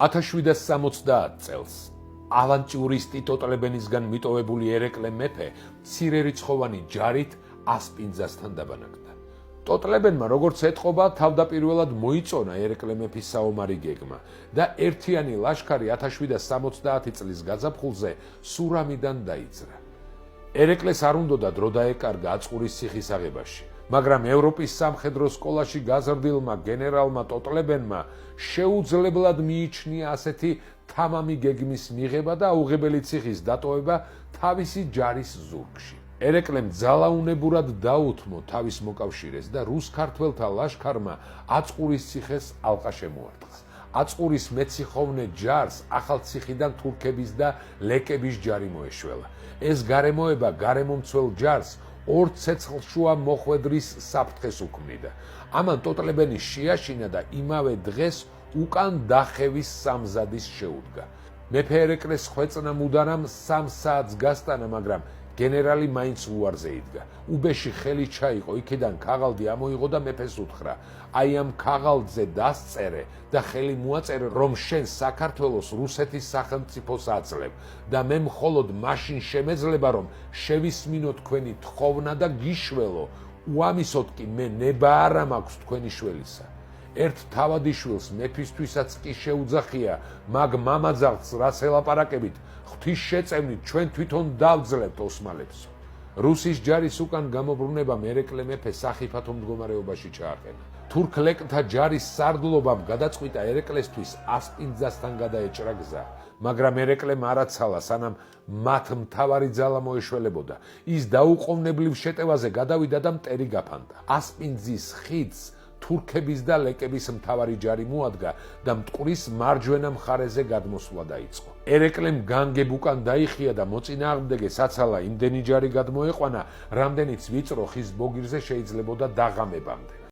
1770 წელს ავანტიურისტი ტოტლებენისგან მიტოვებული ერეკლე მეფე მცირერიცხოვანი ჯარით ასპინძასთან დაბანაკდა. ტოტლებენმა როგორც ეტყობა, თავდაპირველად მოიწონა ერეკლე მეფის საომარი გეგმა და ერთიანი ლაშქარი 1770 წლის გაზაფხულზე სურამიდან დაიძრა. ერეკლეს არ უნდოდა დრო დაეკარგა აწყურის ციხის აღებაში, მაგრამ ევროპის სამხედრო სკოლაში გაზრდილმა გენერალმა ტოტლებენმა შეუძლებლად მიიჩნია ასეთი თამამი გეგმის მიღება და აუღებელი ციხის დატოვება თავისი ჯარის ზურგში. ერეკლემ ძალაუნებურად დაუთმო თავის მოკავშირეს და რუს-ქართველთა ლაშქარმა აწყურის ციხეს ალყა შემოარტყა. აწყურის მეციხოვნე ჯარს ახალციხიდან თურქების და ლეკების ჯარი მოეშველა. ეს გარემოება გარემომცველ ჯარს ორ ცეცხლშუა მოხვედრის საფრთხეს უქმნიდა. ამან ტოტლებენი შეაშინა და იმავე დღეს უკან დახევის სამზადის შეუდგა. მეფე ერეკლეს ხვეწნა მუდარამ 3 საათს გასტანა, მაგრამ გენერალი მაინც უარზე იდგა. უბეში ხელი ჩაიყო, იქიდან ქაღალდი ამოიღო და მეფეს უთხრა: აი ამ ქაღალდზე დასწერე და ხელი მოაწერე, რომ შენ საქართველოს რუსეთის სახელმწიფოს აძლევ და მე მხოლოდ მაშინ შემეძლება, რომ შევისმინო თქვენი თხოვნა და გიშველო. უამისოდ კი მე ნება არ მაქვს თქვენი შველისა. ერთ თავადიშვილს მეფისთვისაც კი შეუძახია, მაგ მამაძაღლს რას ელაპარაკებით, ღვთის შეწევნით ჩვენ თვითონ დავძლებთ ოსმალებს. რუსის ჯარის უკან გამობრუნებამ ერეკლე მეფე სახიფათო მდგომარეობაში ჩააყენა. თურქ-ლეკთა ჯარის სარდლობამ გადაწყვიტა ერეკლესთვის ასპინძასთან გადაეჭრა გზა, მაგრამ ერეკლემ არაცალა, სანამ მათ მთავარი ძალა მოეშველებოდა. ის დაუყოვნებლივ შეტევაზე გადავიდა და მტერი გაფანტა. ასპინძის ხიდს თურქების და ლეკების მთავარი ჯარი მოადგა და მტკვრის მარჯვენა მხარეზე გადმოსვლა დაიწყო. ერეკლემ განგებ უკან დაიხია და მოწინააღმდეგე საცალა იმდენი ჯარი გადმოეყვანა, რამდენიც ვიწრო ხის ბოგირზე შეიძლებოდა დაღამებამდე.